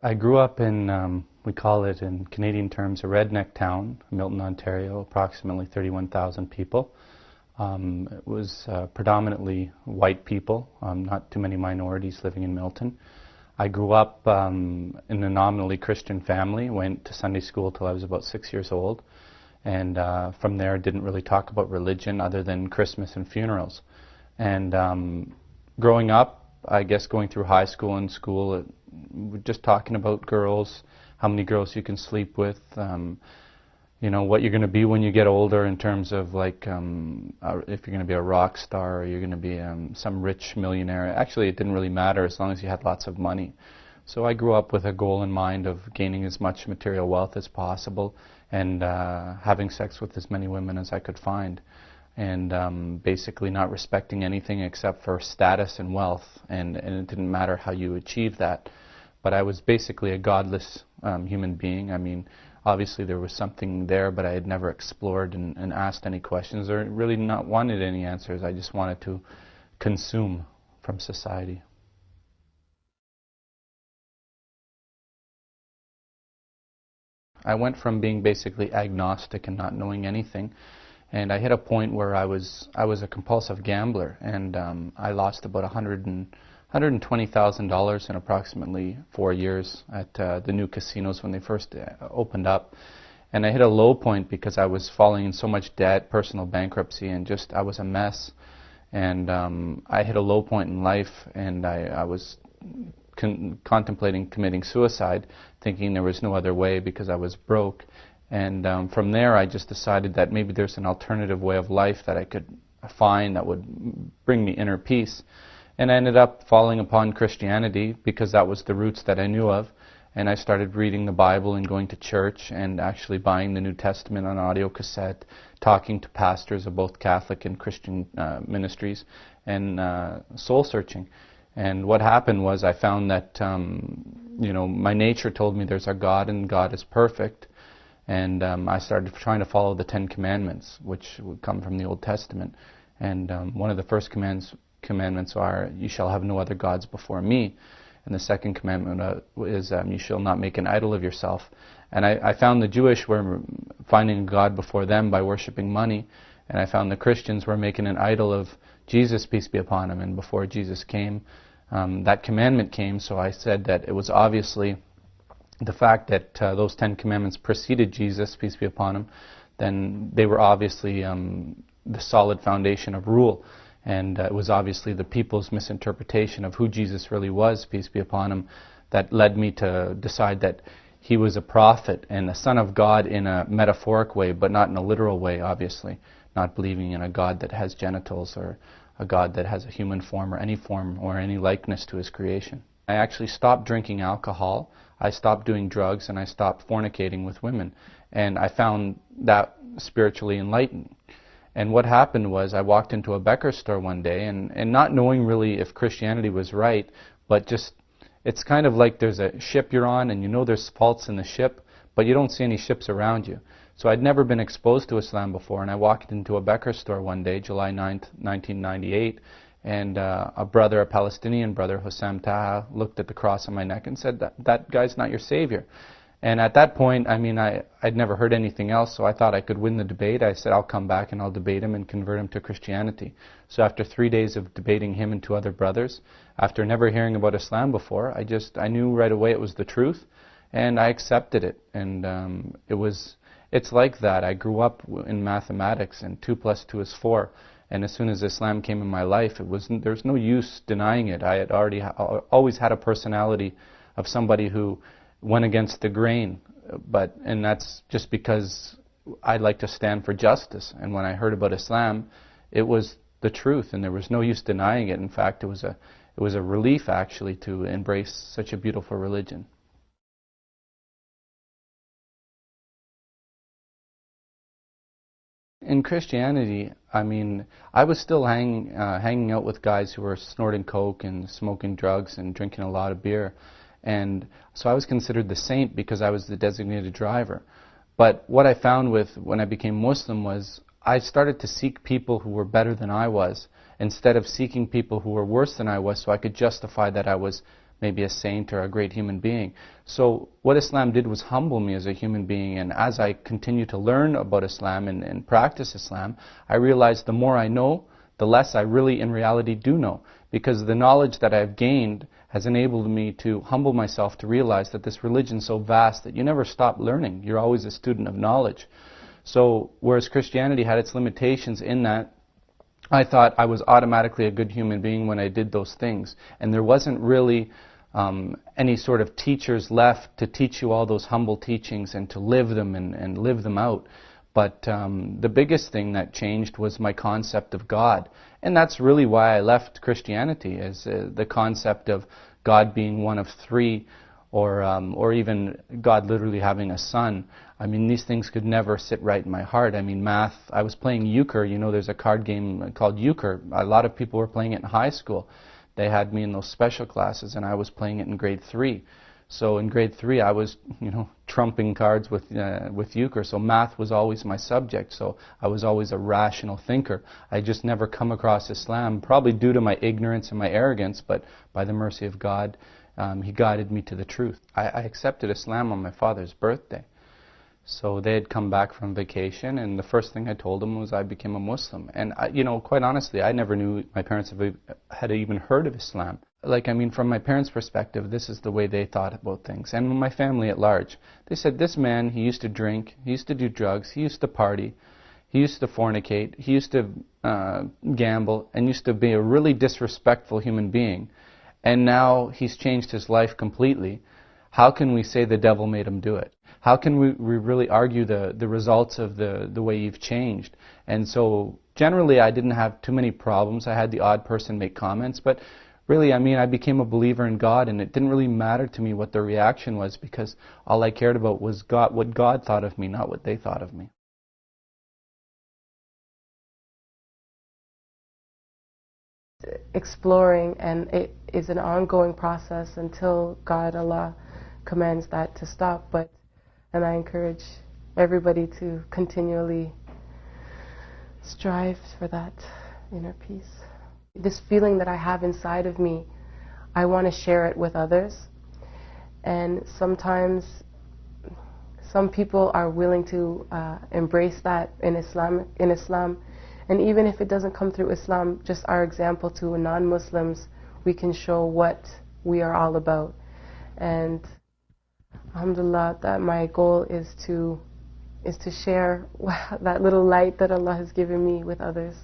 I grew up in, we call it in Canadian terms, a redneck town, Milton, Ontario, approximately 31,000 people. It was predominantly white people, not too many minorities living in Milton. I grew up in a nominally Christian family, went to Sunday school till I was about 6 years old, and from there didn't really talk about religion other than Christmas and funerals. And growing up, I guess going through high school and school, we're just talking about girls, how many girls you can sleep with, you know, what you're going to be when you get older in terms of like if you're going to be a rock star or you're going to be some rich millionaire. Actually, it didn't really matter as long as you had lots of money. So I grew up with a goal in mind of gaining as much material wealth as possible and having sex with as many women as I could find. And basically not respecting anything except for status and wealth, and it didn't matter how you achieved that. But I was basically a godless human being. I mean, obviously there was something there, but I had never explored and asked any questions or really not wanted any answers. I just wanted to consume from society. I went from being basically agnostic and not knowing anything, and I hit a point where I was a compulsive gambler, and I lost about $120,000 in approximately 4 years at the new casinos when they first opened up. And I hit a low point because I was falling in so much debt, personal bankruptcy, and just I was a mess. And I hit a low point in life, and I was contemplating committing suicide, thinking there was no other way because I was broke. And from there, I just decided that maybe there's an alternative way of life that I could find that would bring me inner peace. And I ended up falling upon Christianity because that was the roots that I knew of. And I started reading the Bible and going to church and actually buying the New Testament on audio cassette, talking to pastors of both Catholic and Christian ministries, and soul searching. And what happened was I found that, you know, my nature told me there's a God and God is perfect. And I started trying to follow the 10 Commandments, which would come from the Old Testament. And one of the first commandments are, you shall have no other gods before me. And the second commandment is, you shall not make an idol of yourself. And I found the Jewish were finding a God before them by worshiping money. And I found the Christians were making an idol of Jesus, peace be upon him. And before Jesus came, that commandment came. So I said that it was obviously the fact that those 10 Commandments preceded Jesus, peace be upon him, then they were obviously the solid foundation of rule. And it was obviously the people's misinterpretation of who Jesus really was, peace be upon him, that led me to decide that he was a prophet and a son of God in a metaphoric way, but not in a literal way, obviously. Not believing in a God that has genitals or a God that has a human form or any likeness to his creation. I actually stopped drinking alcohol, I stopped doing drugs, and I stopped fornicating with women. And I found that spiritually enlightening. And what happened was I walked into a Becker store one day, and not knowing really if Christianity was right, but just, it's kind of like there's a ship you're on, and you know there's faults in the ship, but you don't see any ships around you. So I'd never been exposed to Islam before, and I walked into a Becker store one day, July 9th, 1998, and a brother, a Palestinian brother, Hussam Taha, looked at the cross on my neck and said, that guy's not your savior. And at that point, I mean, I'd never heard anything else, so I thought I could win the debate. I said, I'll come back and I'll debate him and convert him to Christianity. So after 3 days of debating him and 2 other brothers, after never hearing about Islam before, I knew right away it was the truth, and I accepted it. And it's like that. I grew up in mathematics, and 2 + 2 is 4. And as soon as Islam came in my life, there was no use denying it. I had always had a personality of somebody who went against the grain, and that's just because I like to stand for justice. And when I heard about Islam, it was the truth, and there was no use denying it. In fact, it was a relief actually to embrace such a beautiful religion. In Christianity, I mean, I was still hanging out with guys who were snorting coke and smoking drugs and drinking a lot of beer. And so I was considered the saint because I was the designated driver. But what I found when I became Muslim was I started to seek people who were better than I was instead of seeking people who were worse than I was, so I could justify that I was maybe a saint or a great human being. So what Islam did was humble me as a human being, and as I continue to learn about Islam and practice Islam, I realized the more I know, the less I really in reality do know, because the knowledge that I've gained has enabled me to humble myself to realize that this religion is so vast that you never stop learning. You're always a student of knowledge. So whereas Christianity had its limitations in that I thought I was automatically a good human being when I did those things, and there wasn't really any sort of teachers left to teach you all those humble teachings and to live them and live them out. But the biggest thing that changed was my concept of God. And that's really why I left Christianity, is the concept of God being one of three, or even God literally having a son. I mean, these things could never sit right in my heart. I mean, math, I was playing euchre. You know, there's a card game called euchre. A lot of people were playing it in high school. They had me in those special classes, and I was playing it in grade 3. So in grade 3, I was, trumping cards with euchre. So math was always my subject. So I was always a rational thinker. I just never come across Islam, probably due to my ignorance and my arrogance, but by the mercy of God, He guided me to the truth. I accepted Islam on my father's birthday. So they had come back from vacation, and the first thing I told them was I became a Muslim. And, quite honestly, I never knew my parents had even heard of Islam. From my parents' perspective, this is the way they thought about things. And my family at large, they said, this man, he used to drink, he used to do drugs, he used to party, he used to fornicate, he used to gamble, and used to be a really disrespectful human being. And now he's changed his life completely. How can we say the devil made him do it? How can we really argue the results of the way you've changed? And so generally I didn't have too many problems. I had the odd person make comments, but really, I became a believer in God, and it didn't really matter to me what the reaction was, because all I cared about was what God thought of me, not what they thought of me. Exploring, and it is an ongoing process until God, Allah, commands that to stop. And I encourage everybody to continually strive for that inner peace. This feeling that I have inside of me, I want to share it with others. And sometimes some people are willing to embrace that in Islam. And even if it doesn't come through Islam, just our example to non-Muslims, we can show what we are all about. And alhamdulillah, that my goal is to share that little light that Allah has given me with others.